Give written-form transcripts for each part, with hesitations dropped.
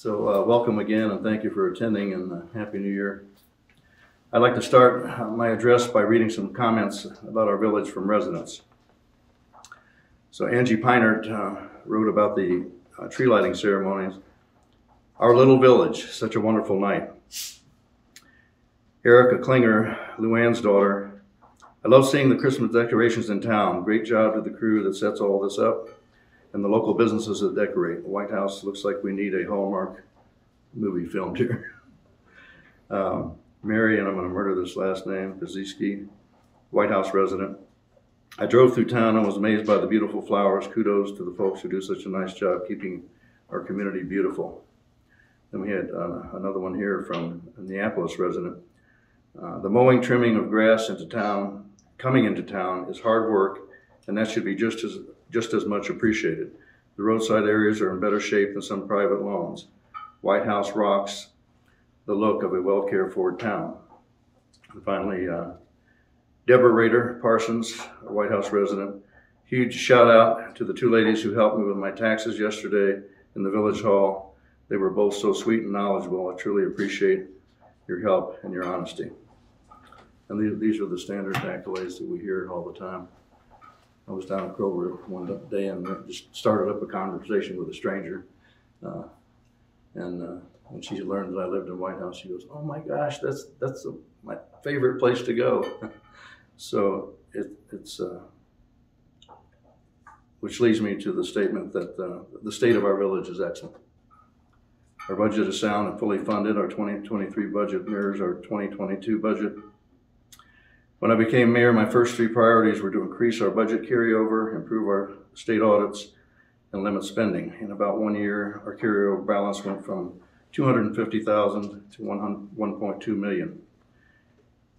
Welcome again, and thank you for attending, and Happy New Year. I'd like to start my address by reading some comments about our village from residents. So Angie Pinert wrote about the tree lighting ceremonies. Our little village, such a wonderful night. Erica Klinger, Luann's daughter, I love seeing the Christmas decorations in town. Great job to the crew that sets all this up and the local businesses that decorate. The Whitehouse looks like we need a Hallmark movie filmed here. Mary, and I'm going to murder this last name, Kaziski, Whitehouse resident. I drove through town and was amazed by the beautiful flowers. Kudos to the folks who do such a nice job keeping our community beautiful. Then we had another one here from a Neapolis resident. The mowing, trimming of grass coming into town is hard work, and that should be just as much appreciated. The roadside areas are in better shape than some private lawns. Whitehouse rocks the look of a well-cared-for town. And finally, Deborah Rader Parsons, a Whitehouse resident. Huge shout out to the two ladies who helped me with my taxes yesterday in the village hall. They were both so sweet and knowledgeable. I truly appreciate your help and your honesty. And these are the standard accolades that we hear all the time. I was down in Kroger one day and just started up a conversation with a stranger. When she learned that I lived in Whitehouse, she goes, "Oh my gosh, that's my favorite place to go." So which leads me to the statement that the state of our village is excellent. Our budget is sound and fully funded. Our 2023 budget mirrors our 2022 budget. When I became mayor, my first three priorities were to increase our budget carryover, improve our state audits, and limit spending. In about 1 year, our carryover balance went from $250,000 to $1.2 million.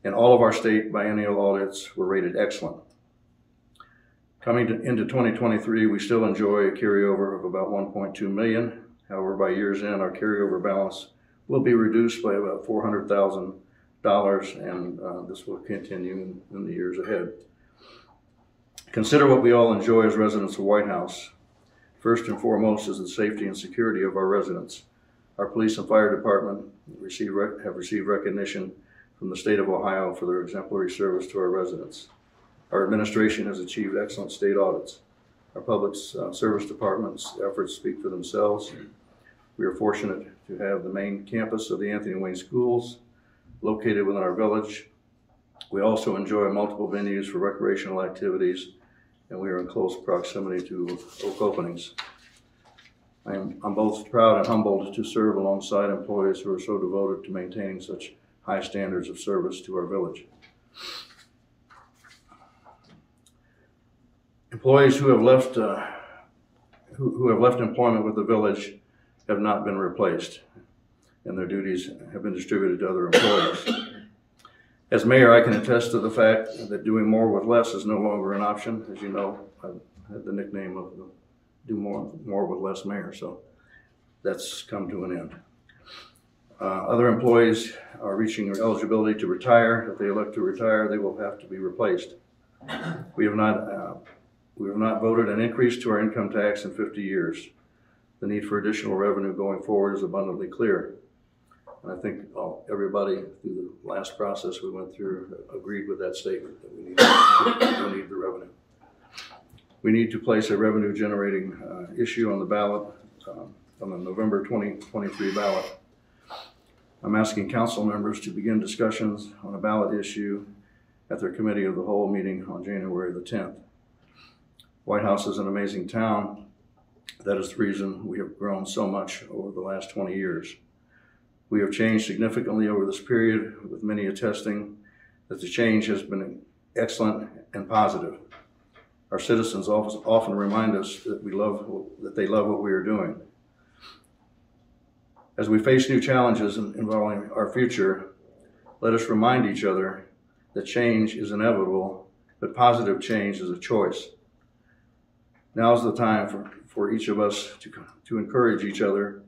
And all of our state biennial audits were rated excellent. Coming into 2023, we still enjoy a carryover of about $1.2 million. However, by year's end, our carryover balance will be reduced by about $400,000, and this will continue in the years ahead. Consider what we all enjoy as residents of Whitehouse. First and foremost is the safety and security of our residents. Our police and fire department have received recognition from the state of Ohio for their exemplary service to our residents. Our administration has achieved excellent state audits. Our public service department's efforts speak for themselves. We are fortunate to have the main campus of the Anthony Wayne Schools located within our village. We also enjoy multiple venues for recreational activities, and we are in close proximity to Oak openings. I'm both proud and humbled to serve alongside employees who are so devoted to maintaining such high standards of service to our village. Employees who have left employment with the village have not been replaced, and their duties have been distributed to other employees. As mayor, I can attest to the fact that doing more with less is no longer an option. As you know, I've had the nickname of the do more with less mayor, so that's come to an end. Other employees are reaching eligibility to retire. If they elect to retire, they will have to be replaced. We have not voted an increase to our income tax in 50 years. The need for additional revenue going forward is abundantly clear. And I think everybody through the last process we went through agreed with that statement that we need the revenue. We need to place a revenue generating issue on the ballot, on the November 2023 ballot. I'm asking council members to begin discussions on a ballot issue at their committee of the whole meeting on January the 10th. Whitehouse is an amazing town. That is the reason we have grown so much over the last 20 years. We have changed significantly over this period, with many attesting that the change has been excellent and positive. Our citizens often remind us that they love what we are doing. As we face new challenges involving our future, let us remind each other that change is inevitable, but positive change is a choice. Now is the time for each of us to encourage each other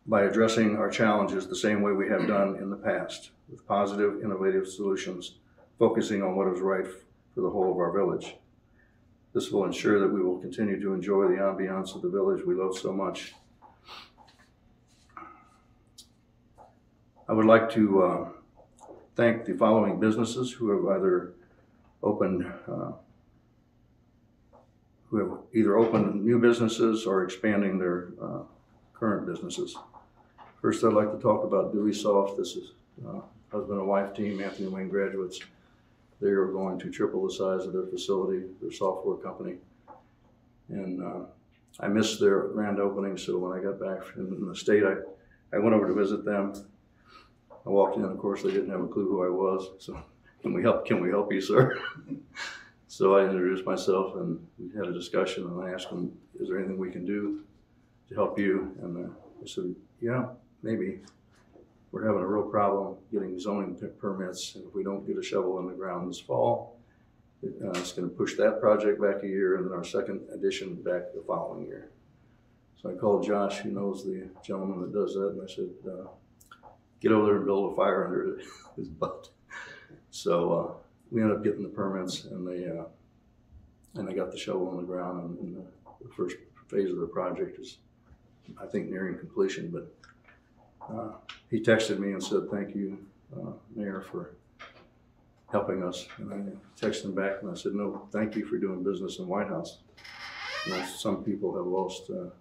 by addressing our challenges the same way we have done in the past, with positive, innovative solutions, focusing on what is right for the whole of our village. This will ensure that we will continue to enjoy the ambiance of the village we love so much. I would like to thank the following businesses who have either opened new businesses or expanding their current businesses. First, I'd like to talk about Dewey Soft. This is husband and wife team, Anthony and Wayne graduates. They are going to triple the size of their facility, their software company. And I missed their grand opening, so when I got back from the state, I went over to visit them. I walked in, of course, they didn't have a clue who I was. So, can we help you, sir? So I introduced myself and we had a discussion, and I asked them, is there anything we can do to help you? And I said, yeah, maybe. We're having a real problem getting zoning permits, and if we don't get a shovel in the ground this fall, it's going to push that project back a year and then our second edition back the following year. So I called Josh, who knows the gentleman that does that, and I said, get over there and build a fire under his butt. So we ended up getting the permits, and they got the shovel in the ground, and the first phase of the project is, I think, nearing completion. But he texted me and said, thank you, Mayor, for helping us. And I texted him back and I said, no, thank you for doing business in Whitehouse. You know, some people have lost the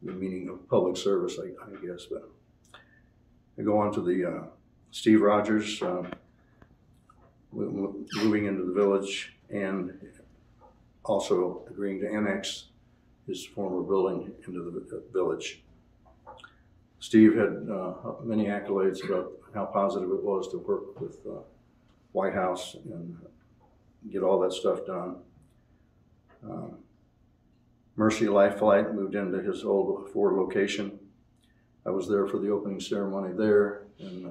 meaning of public service, I guess. But I go on to the Steve Rogers moving into the village and also agreeing to annex his former building into the village. Steve had many accolades about how positive it was to work with Whitehouse and get all that stuff done. Mercy Life Flight moved into his old Ford location. I was there for the opening ceremony there, and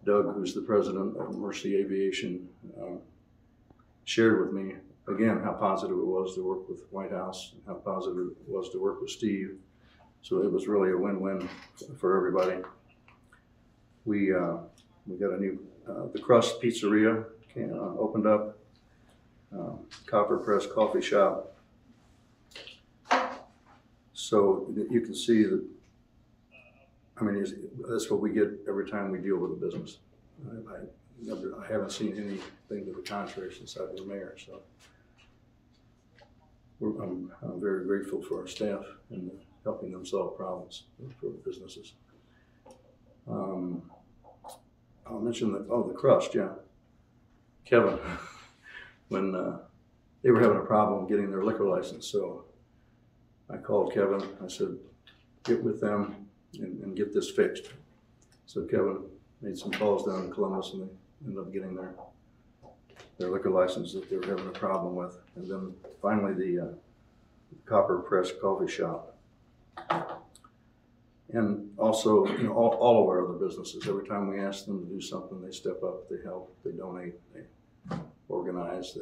Doug, who's the president of Mercy Aviation, shared with me again how positive it was to work with Whitehouse and how positive it was to work with Steve. So it was really a win-win for everybody. We got a new, the Crust Pizzeria opened up, Copper Press Coffee Shop. So you can see that, I mean, that's what we get every time we deal with a business. I haven't seen anything to the contrary since I've been mayor. So I'm very grateful for our staff and helping them solve problems for businesses. I'll mention that, the Crust, yeah. Kevin, when they were having a problem getting their liquor license, so I called Kevin. I said, get with them and get this fixed. So Kevin made some calls down in Columbus, and they ended up getting their liquor license that they were having a problem with. And then finally the Copper Press Coffee Shop. And also, you know, all of our other businesses, every time we ask them to do something, they step up, they help, they donate, they organize,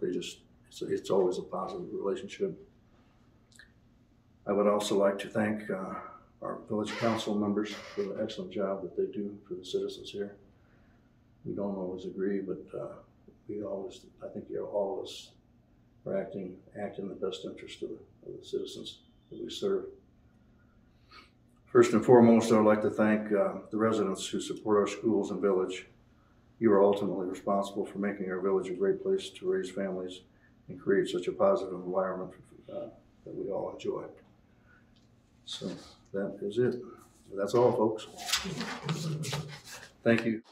they just, it's always a positive relationship. I would also like to thank our village council members for the excellent job that they do for the citizens here. We don't always agree, but I think all of us are acting in the best interest of the citizens that we serve. First and foremost, I would like to thank the residents who support our schools and village. You are ultimately responsible for making our village a great place to raise families and create such a positive environment that we all enjoy. So that is it. That's all, folks. Thank you.